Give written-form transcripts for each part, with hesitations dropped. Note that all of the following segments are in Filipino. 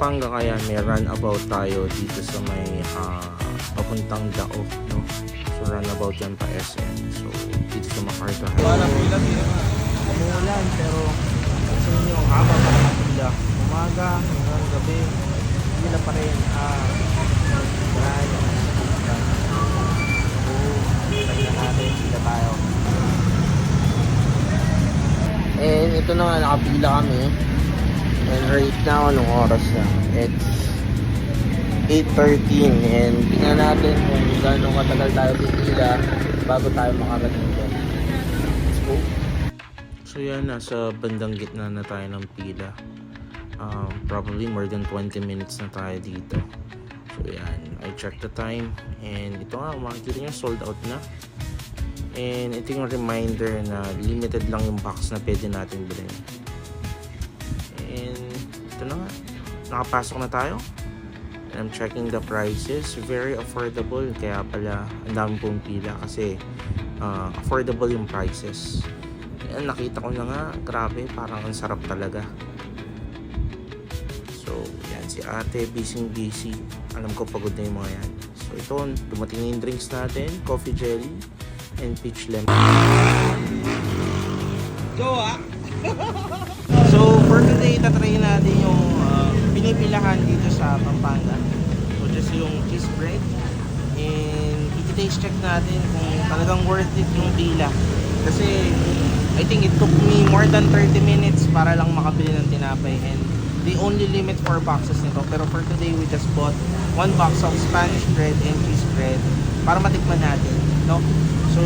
Pampanga, kaya may runabout tayo dito sa may papuntang Dao, no? So runabout yan pa SM. So dito sa MacArthur Highway. Umuulan pero sa inyo haba pa naman pila. Umaga, hanggang gabi, pila pa rin. Marami. So, try na natin, pila tayo. And ito na nga, nakapila kami. And right now, anong oras na? It's 8:13 and tingnan natin kung gano'ng katagal tayo pipila bago tayo makarating doon. Let's go! So yan, nasa bandang gitna na tayo ng pila. Probably more than 20 minutes na tayo dito. So yan, I checked the time and ito nga, makikita nyo sold out na. And ito yung reminder na limited lang yung box na pwede natin bilhin. And ito na nga, nakapasok na tayo. And I'm checking the prices, very affordable. Kaya pala ang dami pong pila kasi affordable yung prices. Yan, nakita ko na nga, grabe, parang ang sarap talaga. So yan, si ate busy. Alam ko pagod na yung mga yan. So ito, dumating na yung drinks natin, coffee jelly and peach lemon. Go ah! So for today, tatry natin yung pinipilahan dito sa Pampanga. So just yung cheese bread. And i-taste check natin kung talagang worth it yung pila. Kasi I think it took me more than 30 minutes para lang makabili ng tinapay. And they only limit 4 boxes nito. Pero for today, we just bought 1 box of Spanish bread and cheese bread para matikman natin, no? So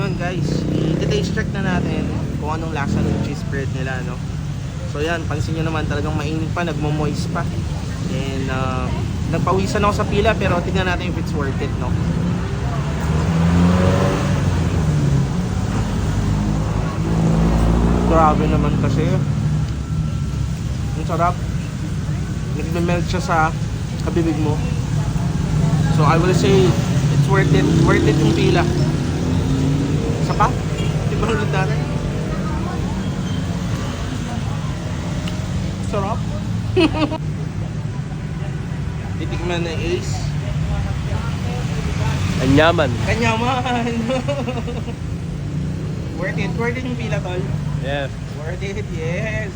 yun guys, i-taste check na natin kung anong lasa ng cheese bread nila, no? So yan, pansin nyo naman talagang mainit pa, nagmo-moist pa. And nagpawisan ako sa pila pero tingnan natin if it's worth it, no? Grabe naman kasi. Ang sarap. Nagme-melt siya sa kabibig mo. So I will say it's worth it. Worth it yung pila. Isa pa? Diba ulit natin? Sarap. Titikman na Ace. Anyaman. Kanyaman. Worth it. Worth it yung pila, tol. Yeah. Worth it, yes.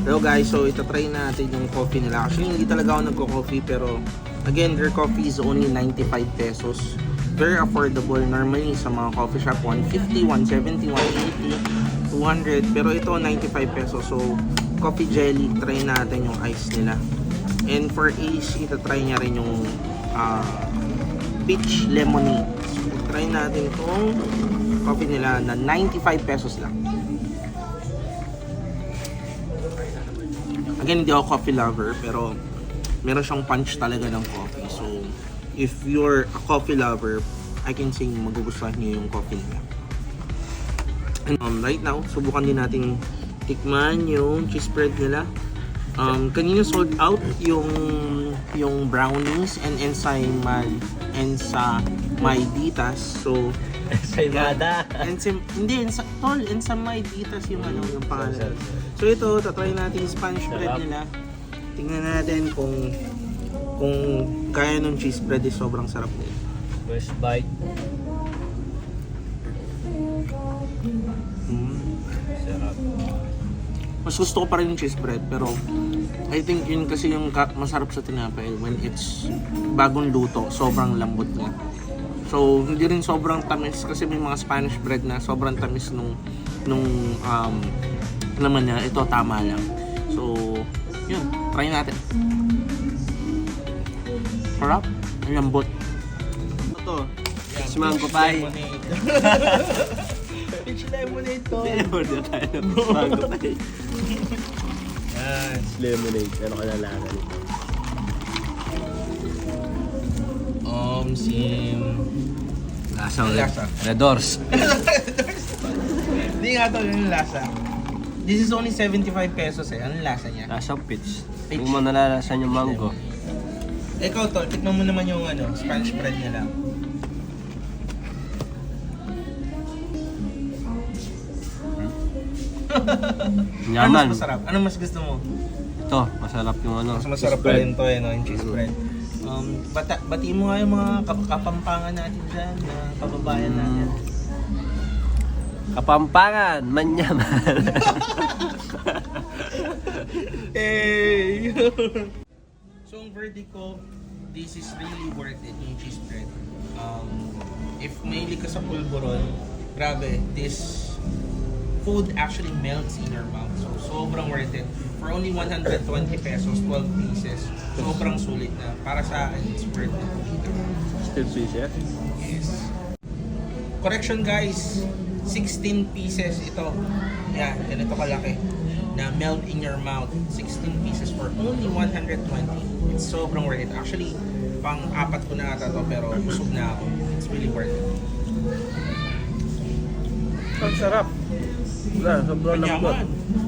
Hello guys, so itatry natin yung coffee nila. Actually, hindi talaga ako nagko-coffee pero again, their coffee is only 95 pesos. Very affordable. Normally sa mga coffee shop, 150, 170, 180, 200. Pero ito, 95 pesos. So, coffee jelly, try natin yung ice nila. And for Ace, itatry niya rin yung peach lemonade. So, try natin itong coffee nila na 95 pesos lang. Again, hindi ako coffee lover, pero meron siyang punch talaga ng coffee. So, if you're a coffee lover, I can say magugustuhan niyo yung coffee nila. And right now, subukan din natin tikman yung cheese bread nila. Kanina sold out yung brownies and ensaymaditas. So, Ensaymada. Ensaymaditas yung yung pangalan. So ito, tatry natin yung Spanish bread nila. Tingnan natin kung kaya nung cheese bread is sobrang sarap nila. First bite. Sarap. Mas gusto ko pa rin yung cheese bread pero I think yun kasi yung masarap sa tinapay when it's bagong luto, sobrang lambot niya. So hindi rin sobrang tamis kasi may mga Spanish bread na sobrang tamis nung naman niya. Ito tama lang. So yun, try natin. Sarap, ang lambot. Ito. Peach mango pie. Peach lemonade to. Order tayo ng peach mango pie. Yan. Lemonade. Ano kalalaman nito? Sim. Lasang Lasa. Redors. Hindi nga to yung lasa. This is only 75 pesos eh. Anong lasa niya? Lasang peach. Peach. Hindi mo nalalasan yung mango. Ikaw tol, tikman mo naman yung Spanish bread nila. Ano Yaman. mas masarap? Ano mas gusto mo? Ito, masarap yung ano. Mas masarap pa rin to yung cheese bread. Batiin mo nga yung mga kapampangan natin dyan, na kababayan natin. Kapampangan, manyaman. Hey! So ang verdict ko, this is really worth it yung cheese bread. If mahilig ka sa pulburon, grabe, this food actually melts in your mouth. So sobrang worth it. For only 120 pesos, 12 pieces, sobrang sulit na. Para sa akin, it's worth it. Still pieces? Yes. Correction guys, 16 pieces ito. Yan, ganito kalaki. Na melt in your mouth. 16 pieces for only 120. It's sobrang worth it. Actually, pang-apat ko na ata to pero busog na ako. It's really worth it. Ang sarap. Wala, sobrang lambot. Yaman.